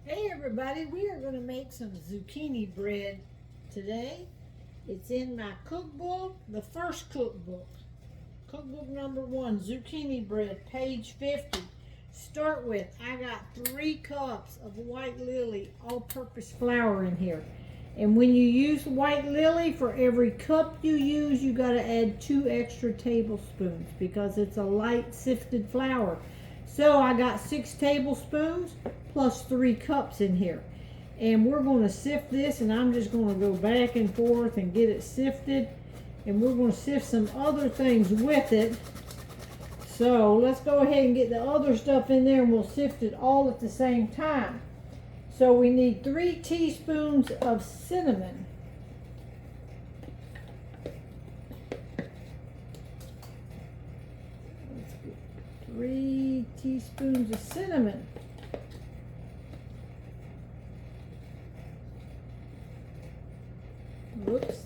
Hey everybody, we are going to make some zucchini bread today. It's in my cookbook, the first cookbook. Cookbook number 1, zucchini bread, page 50. Start with, I got 3 cups of white lily all-purpose flour in here. And when you use white lily, for every cup you use, you got to add 2 extra tablespoons because it's a light sifted flour. So I got 6 tablespoons plus 3 cups in here. And we're going to sift this, and I'm just going to go back and forth and get it sifted. And we're going to sift some other things with it. So let's go ahead and get the other stuff in there, and we'll sift it all at the same time. So we need 3 teaspoons of cinnamon. Let's get 3 teaspoons of cinnamon. Whoops.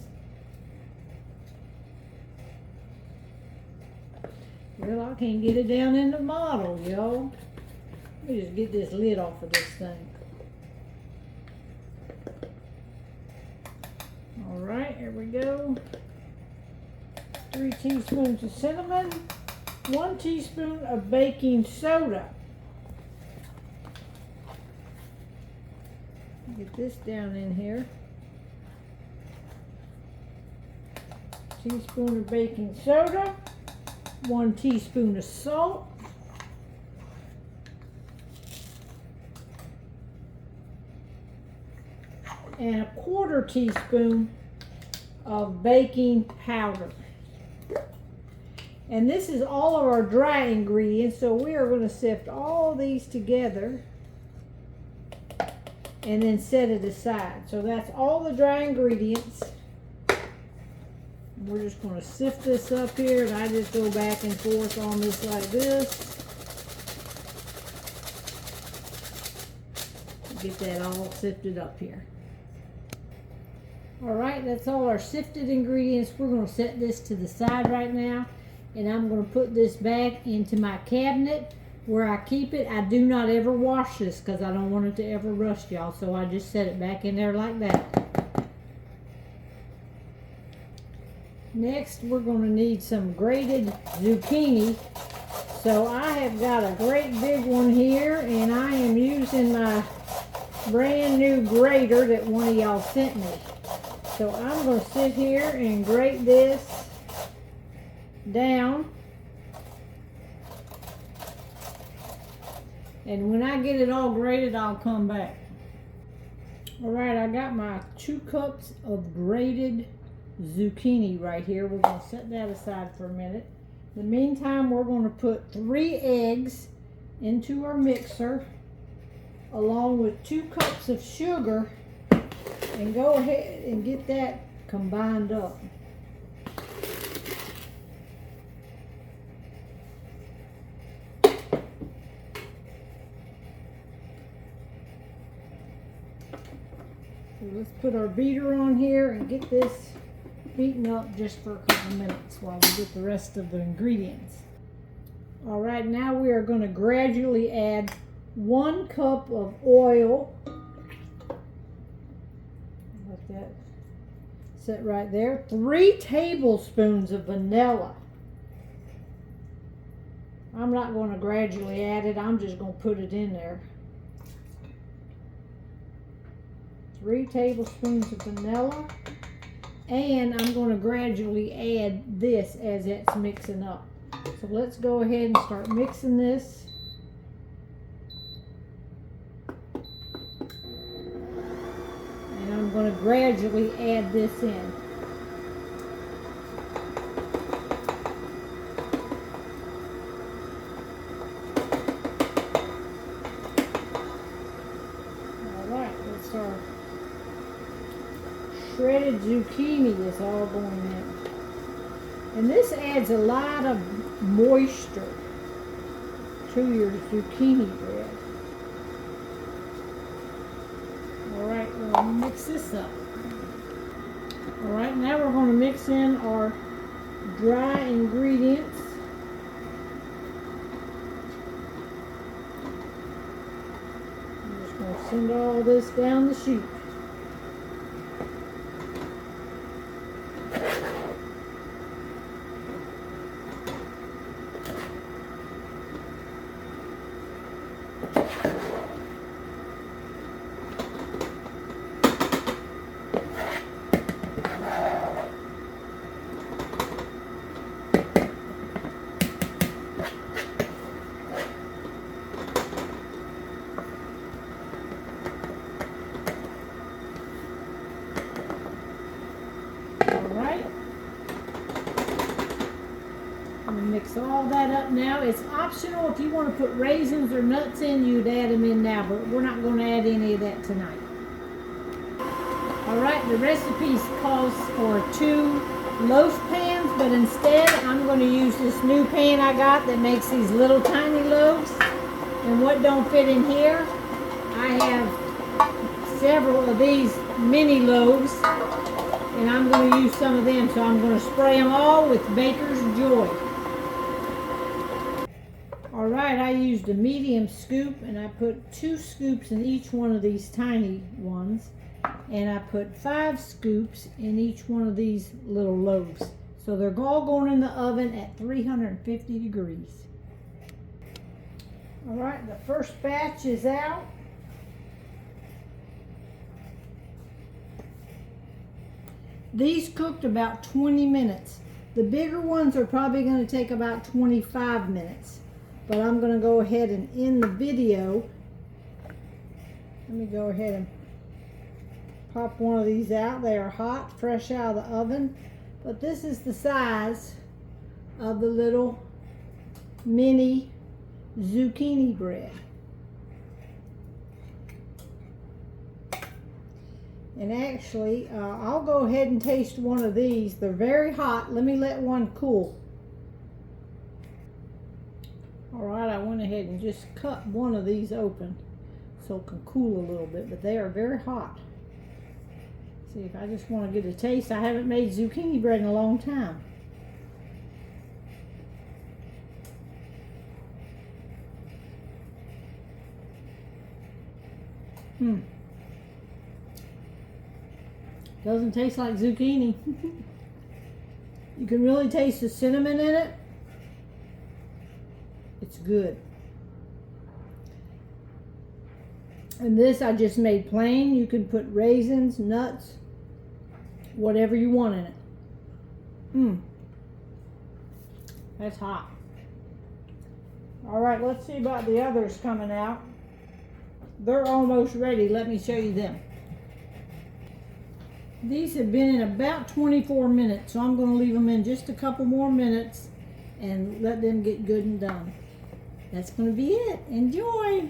Well, I can't get it down in the bottle, y'all. Let me just get this lid off of this thing. Alright, here we go. 3 teaspoons of cinnamon. 1 teaspoon of baking soda. Get this down in here. Teaspoon of baking soda. 1 teaspoon of salt. And 1/4 teaspoon of baking powder. And this is all of our dry ingredients, so we are going to sift all these together and then set it aside. So that's all the dry ingredients. We're just going to sift this up here, and I just go back and forth on this like this. Get that all sifted up here. Alright, that's all our sifted ingredients. We're going to set this to the side right now, and I'm going to put this back into my cabinet where I keep it. I do not ever wash this because I don't want it to ever rust, y'all, so I just set it back in there like that. Next, we're going to need some grated zucchini. So I have got a great big one here, and I am using my brand new grater that one of y'all sent me. So I'm going to sit here and grate this down. And when I get it all grated, I'll come back. Alright, I got my 2 cups of grated zucchini right here. We're going to set that aside for a minute. In the meantime, we're going to put 3 eggs into our mixer along with 2 cups of sugar and go ahead and get that combined up. So let's put our beater on here and get this beaten up just for a couple minutes while we get the rest of the ingredients. Alright, now we are going to gradually add 1 cup of oil. Let that sit right there. 3 tablespoons of vanilla. I'm not going to gradually add it, I'm just going to put it in there. 3 tablespoons of vanilla. And I'm going to gradually add this as it's mixing up. So let's go ahead and start mixing this. And I'm going to gradually add this in. Alright, let's start. Shredded zucchini is all going in. And this adds a lot of moisture to your zucchini bread. Alright, we'll mix this up. Alright, now we're going to mix in our dry ingredients. I'll send all this down the chute. Mix all that up now. It's optional if you want to put raisins or nuts in, you'd add them in now, but we're not going to add any of that tonight. Alright, the recipe calls for 2 loaf pans, but instead I'm going to use this new pan I got that makes these little tiny loaves. And what don't fit in here, I have several of these mini loaves, and I'm going to use some of them, so I'm going to spray them all with Baker's Joy. Alright, I used a medium scoop, and I put 2 scoops in each one of these tiny ones, and I put 5 scoops in each one of these little loaves. So they're all going in the oven at 350 degrees. Alright, the first batch is out. These cooked about 20 minutes. The bigger ones are probably going to take about 25 minutes. But I'm going to go ahead and end the video. Let me go ahead and pop one of these out. They are hot, fresh out of the oven. But this is the size of the little mini zucchini bread. And actually, I'll go ahead and taste one of these. They're very hot. Let me let one cool. Alright, I went ahead and just cut one of these open so it can cool a little bit, but they are very hot. See, if I just want to get a taste, I haven't made zucchini bread in a long time. Doesn't taste like zucchini. You can really taste the cinnamon in it. It's good. And this I just made plain. You can put raisins, nuts, whatever you want in it. That's hot. Alright, let's see about the others coming out. They're almost ready. Let me show you them. These have been in about 24 minutes, so I'm going to leave them in just a couple more minutes and let them get good and done. That's going to be it. Enjoy!